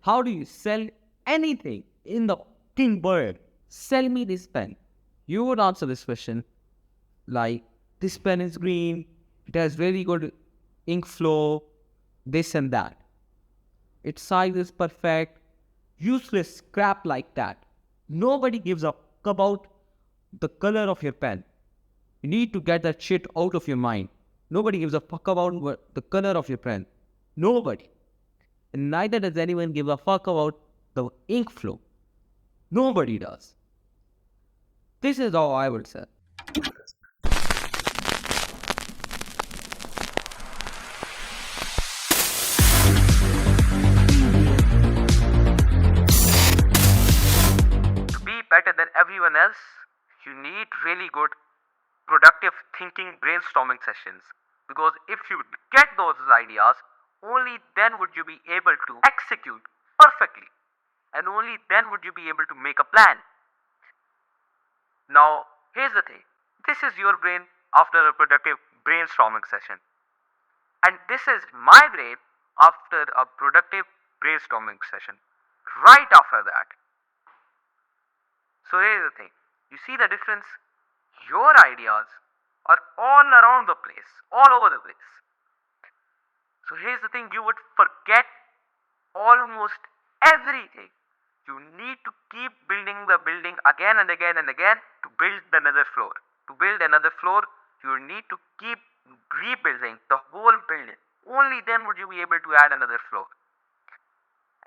How do you sell anything in the fucking world? Sell me this pen. You would answer this question like, this pen is green, it has very good ink flow, this and that. Its size is perfect, useless crap like that. Nobody gives a fuck about the color of your pen. You need to get that shit out of your mind. Nobody gives a fuck about the color of your pen. Nobody. And neither does anyone give a fuck about the ink flow. Nobody does. This is how I would say. To be better than everyone else, you need really good productive thinking brainstorming sessions. Because if you get those ideas, only then would you be able to execute perfectly. And only then would you be able to make a plan. Now, here's the thing. This is your brain after a productive brainstorming session. And this is my brain after a productive brainstorming session. Right after that. So here's the thing. You see the difference? Your ideas are all around the place, all over the place. So here's the thing, you would forget almost everything. You need to keep building the building again and again and again to build another floor. To build another floor, you need to keep rebuilding the whole building. Only then would you be able to add another floor.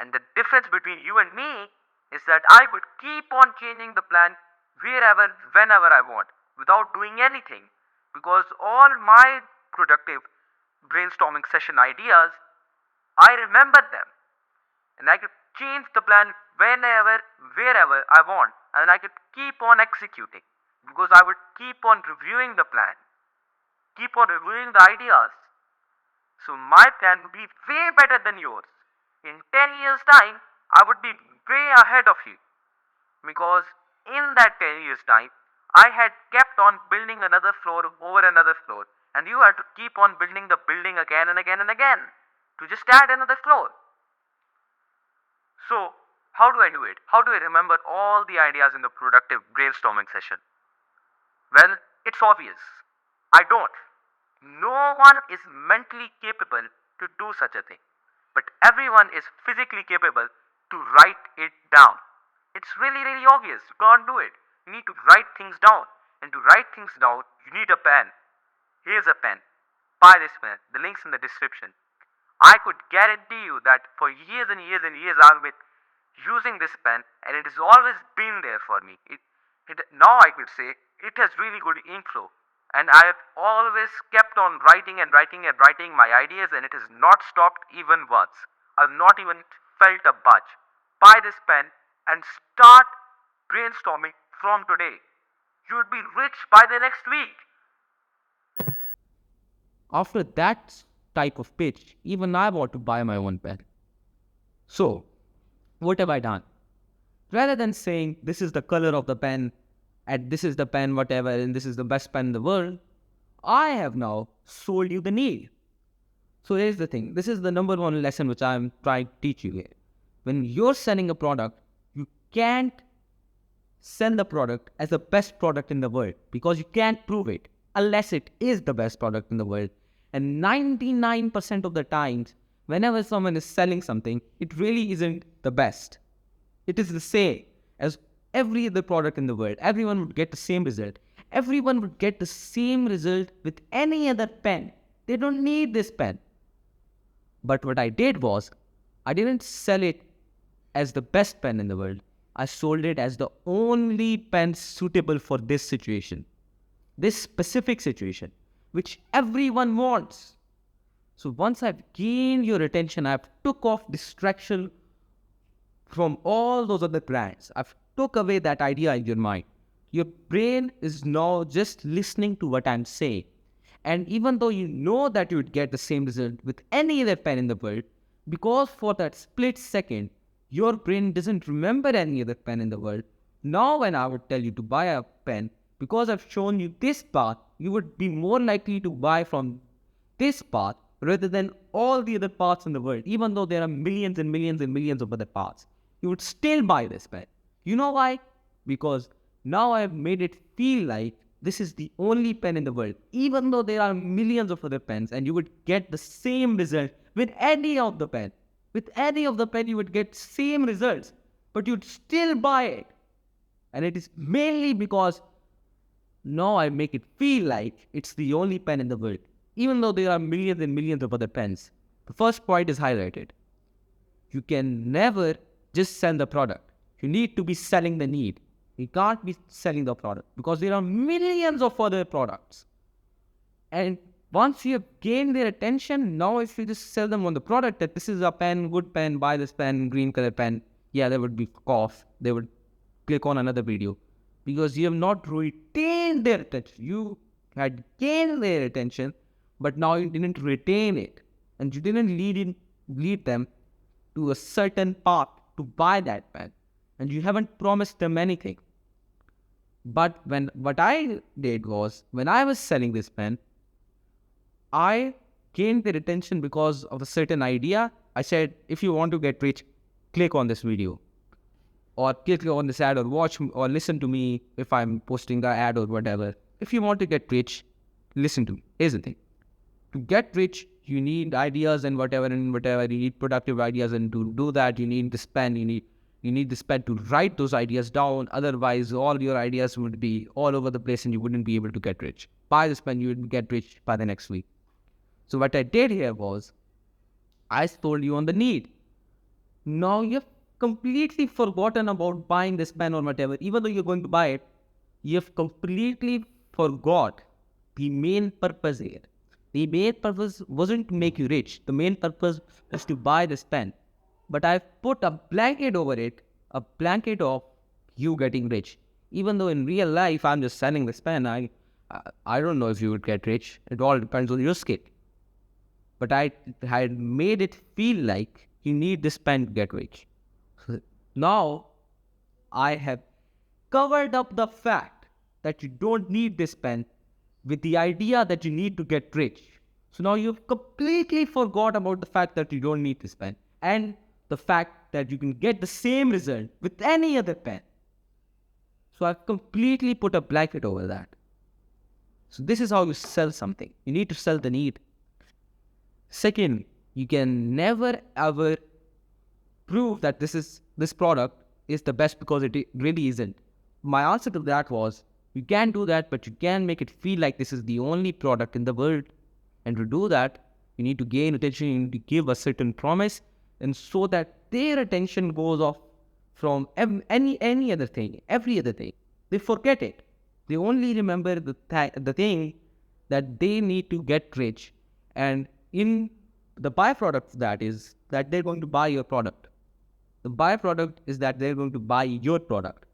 And the difference between you and me is that I could keep on changing the plan wherever, whenever I want, without doing anything. Because all my productive brainstorming session ideas, I remember them. And I could change the plan whenever, wherever I want. And I could keep on executing. Because I would keep on reviewing the plan. Keep on reviewing the ideas. So my plan would be way better than yours. In 10 years' time, I would be way ahead of you. Because in that 10 years' time, I had kept on building another floor over another floor. And you had to keep on building the building again and again and again. To just add another floor. So, how do I do it? How do I remember all the ideas in the productive brainstorming session? Well, it's obvious. I don't. No one is mentally capable to do such a thing. But everyone is physically capable to write it down. It's really, really obvious. You can't do it. You need to write things down. And to write things down, you need a pen. Here's a pen. Buy this pen. The link's in the description. I could guarantee you that for years and years and years I've been using this pen and it has always been there for me. Now I could say it has really good ink flow. And I have always kept on writing and writing and writing my ideas and it has not stopped even once. I've not even felt a budge. Buy this pen and start brainstorming from today. You would be rich by the next week. After that type of pitch, even I want to buy my own pen. So, what have I done? Rather than saying this is the color of the pen, and this is the pen, whatever, and this is the best pen in the world, I have now sold you the need. So here's the thing. This is the number one lesson which I'm trying to teach you here. When you're selling a product, you can't sell the product as the best product in the world because you can't prove it unless it is the best product in the world. And 99% of the times, whenever someone is selling something, it really isn't the best. It is the same as every other product in the world. Everyone would get the same result. Everyone would get the same result with any other pen. They don't need this pen. But what I did was, I didn't sell it as the best pen in the world. I sold it as the only pen suitable for this situation. This specific situation, which everyone wants. So once I've gained your attention, I've took off distraction from all those other brands. I've took away that idea in your mind. Your brain is now just listening to what I'm saying. And even though you know that you would get the same result with any other pen in the world, because for that split second, your brain doesn't remember any other pen in the world. Now when I would tell you to buy a pen, because I've shown you this path, you would be more likely to buy from this path rather than all the other parts in the world, even though there are millions and millions and millions of other parts, you would still buy this pen. You know why? Because now I've made it feel like this is the only pen in the world, even though there are millions of other pens, and you would get the same result with any of the pen. With any of the pen, you would get same results, but you'd still buy it. And it is mainly because now I make it feel like it's the only pen in the world, even though there are millions and millions of other pens. The first point is highlighted. You can never just sell the product. You need to be selling the need. You can't be selling the product because there are millions of other products. And once you have gained their attention, now if you just sell them on the product that this is a pen, good pen, buy this pen, green color pen, yeah, they would be off. They would click on another video because you have not retained their attention. You had gained their attention, but now you didn't retain it, and you didn't lead them to a certain path to buy that pen, and you haven't promised them anything. But what I did was, when I was selling this pen, I gained their attention because of a certain idea. I said, if you want to get rich, click on this video, or click on this ad, or watch or listen to me if I'm posting the ad or whatever. If you want to get rich, listen to me. Here's the thing. To get rich, you need ideas and whatever. You need productive ideas, and to do that, you need this pen. You need this pen to write those ideas down. Otherwise, all your ideas would be all over the place, and you wouldn't be able to get rich. Buy this pen, you would get rich by the next week. So what I did here was, I told you on the need. Now you've completely forgotten about buying this pen or whatever. Even though you're going to buy it, you've completely forgot the main purpose here. The main purpose wasn't to make you rich. The main purpose was to buy this pen. But I've put a blanket over it, a blanket of you getting rich. Even though in real life, I'm just selling this pen. I don't know if you would get rich. It all depends on your skill. But I had made it feel like you need this pen to get rich. So now I have covered up the fact that you don't need this pen with the idea that you need to get rich. So now you've completely forgot about the fact that you don't need this pen and the fact that you can get the same result with any other pen. So I've completely put a blanket over that. So this is how you sell something. You need to sell the need. Second, you can never ever prove that this product is the best because it really isn't. My answer to that was, you can do that, but you can make it feel like this is the only product in the world. And to do that, you need to gain attention, you need to give a certain promise, and so that their attention goes off from any other thing, every other thing. They forget it. They only remember the thing that they need to get rich. And in the byproduct of that is that they're going to buy your product. The byproduct is that they're going to buy your product.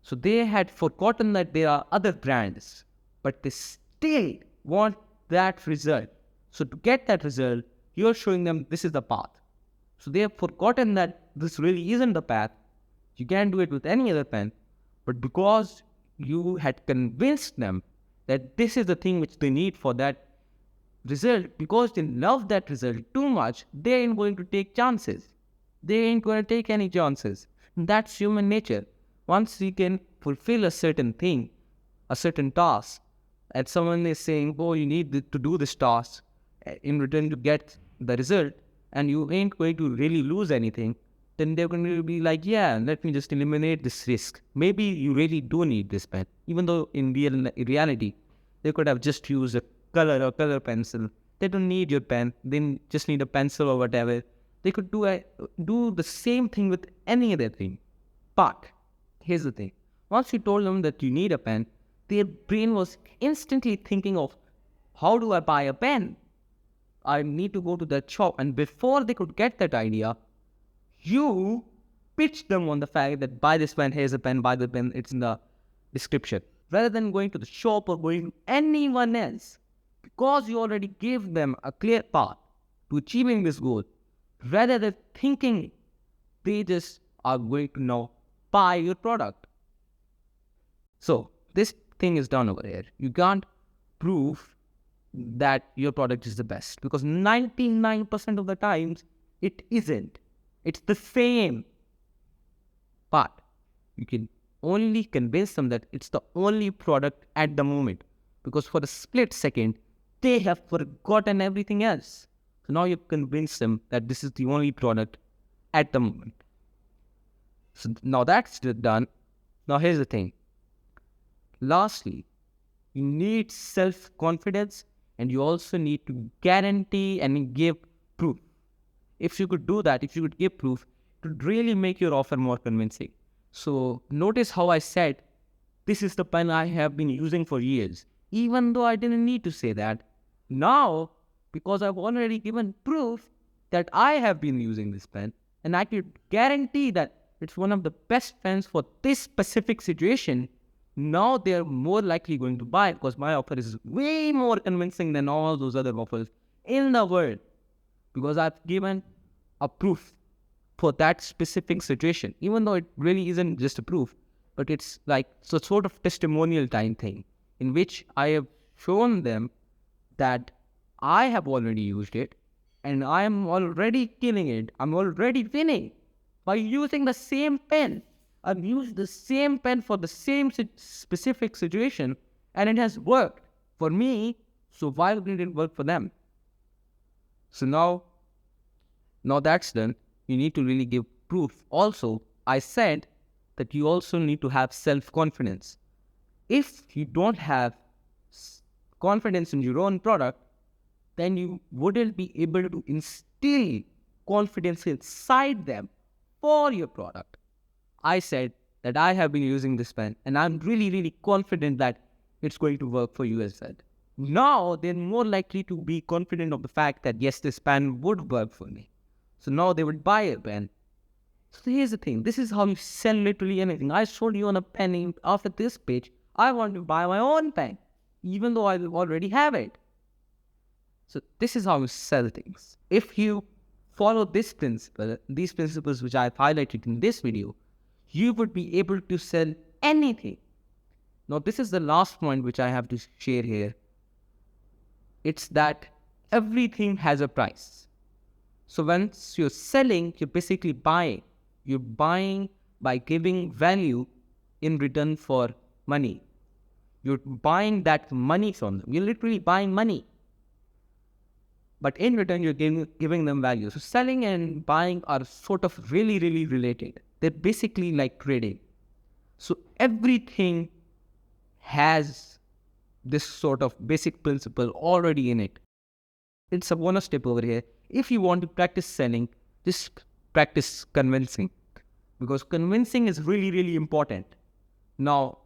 So they had forgotten that there are other brands, but they still want that result. So to get that result, you're showing them this is the path. So they have forgotten that this really isn't the path. You can't do it with any other pen. But because you had convinced them that this is the thing which they need for that result, because they love that result too much, they ain't going to take chances. They ain't going to take any chances. That's human nature. Once you can fulfill a certain thing, a certain task, and someone is saying, oh, you need to do this task in return to get the result, and you ain't going to really lose anything, then they're going to be like, yeah, let me just eliminate this risk. Maybe you really do need this pen, even though in reality, they could have just used a color pencil. They don't need your pen. They just need a pencil or whatever. They could do the same thing with any other thing. But here's the thing. Once you told them that you need a pen, their brain was instantly thinking of, how do I buy a pen? I need to go to that shop. And before they could get that idea, you pitched them on the fact that buy this pen, here's a pen, buy the pen, it's in the description. Rather than going to the shop or going to anyone else, because you already gave them a clear path to achieving this goal, rather than thinking they just are going to now buy your product. So this thing is done over here. You can't prove that your product is the best, because 99% of the times it isn't. It's the same. But you can only convince them that it's the only product at the moment, because for a split second, they have forgotten everything else. So now you've convinced them that this is the only product at the moment. So now that's done. Now here's the thing. Lastly, you need self-confidence, and you also need to guarantee and give proof. If you could do that, if you could give proof, it would really make your offer more convincing. So notice how I said, this is the pen I have been using for years, even though I didn't need to say that. Now, because I've already given proof that I have been using this pen, and I could guarantee that it's one of the best pens for this specific situation, now they're more likely going to buy, because my offer is way more convincing than all those other offers in the world, because I've given a proof for that specific situation, even though it really isn't just a proof, but it's like a sort of testimonial time thing in which I have shown them that I have already used it and I am already killing it. I'm already winning by using the same pen. I've used the same pen for the same specific situation, and it has worked for me. So why didn't it work for them? So now that's done. You need to really give proof. Also, I said that you also need to have self-confidence. If you don't have confidence in your own product, then you wouldn't be able to instill confidence inside them for your product. I said that I have been using this pen and I'm really, really confident that it's going to work for you as well. Now they're more likely to be confident of the fact that yes, this pen would work for me. So now they would buy a pen. So here's the thing. This is how you sell literally anything. I showed you on a pen after this page. I want to buy my own pen, even though I already have it. So this is how you sell things. If you follow this principle, these principles which I've highlighted in this video, you would be able to sell anything. Now this is the last point which I have to share here. It's that everything has a price. So once you're selling, you're basically buying. You're buying by giving value in return for money. You're buying that money from them. You're literally buying money. But in return, you're giving them value. So selling and buying are sort of really, really related. They're basically like trading. So everything has this sort of basic principle already in it. It's a bonus tip over here. If you want to practice selling, just practice convincing, because convincing is really, really important. Now,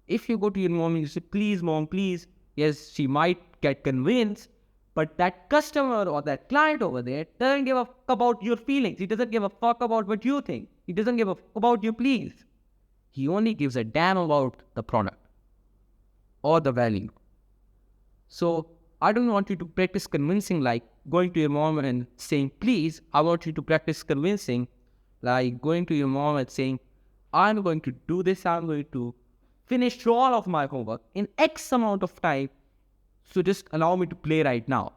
if you go to your mom and you say, please, mom, please, yes, she might get convinced, but that customer or that client over there doesn't give a fuck about your feelings. He doesn't give a fuck about what you think. He doesn't give a fuck about your please. He only gives a damn about the product or the value. So I don't want you to practice convincing like going to your mom and saying, please. I want you to practice convincing like going to your mom and saying, I'm going to do this. I'm going to finish all of my homework in X amount of time. So just allow me to play right now.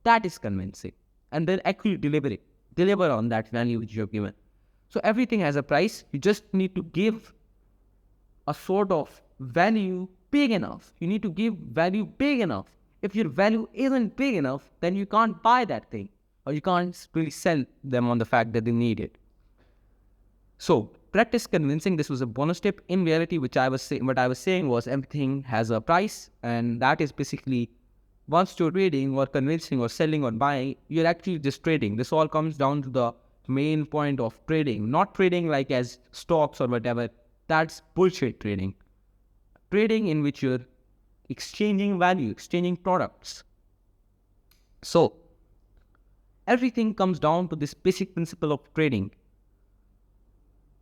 That is convincing. And then actually deliver on that value which you have given. So everything has a price. You just need to give a sort of value big enough. You need to give value big enough. If your value isn't big enough, then you can't buy that thing, or you can't really sell them on the fact that they need it. So practice convincing. This was a bonus tip. In reality, what I was saying was everything has a price, and that is basically once you're trading or convincing or selling or buying, you're actually just trading. This all comes down to the main point of trading, not trading like as stocks or whatever. That's bullshit trading. Trading in which you're exchanging value, exchanging products. So everything comes down to this basic principle of trading.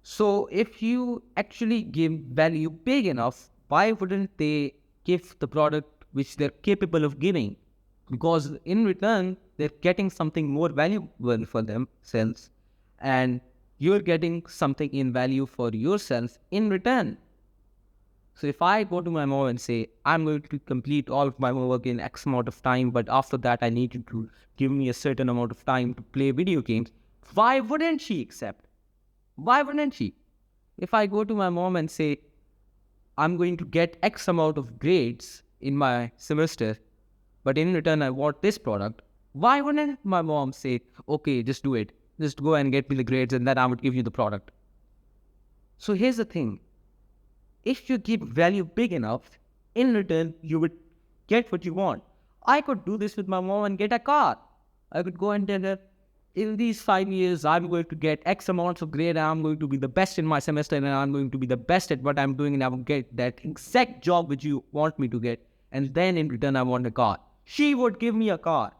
So if you actually give value big enough, why wouldn't they give the product which they're capable of giving? Because in return, they're getting something more valuable for themselves, and you're getting something in value for yourself in return. So if I go to my mom and say, I'm going to complete all of my homework in X amount of time, but after that I need you to give me a certain amount of time to play video games, why wouldn't she accept? Why wouldn't she? If I go to my mom and say, I'm going to get X amount of grades in my semester, but in return I want this product, why wouldn't my mom say, okay, just do it. Just go and get me the grades and then I would give you the product. So here's the thing. If you give value big enough, in return, you would get what you want. I could do this with my mom and get a car. I could go and tell her, in these 5 years, I'm going to get X amounts of grade, and I'm going to be the best in my semester, and I'm going to be the best at what I'm doing, and I will get that exact job which you want me to get. And then in return, I want a car. She would give me a car.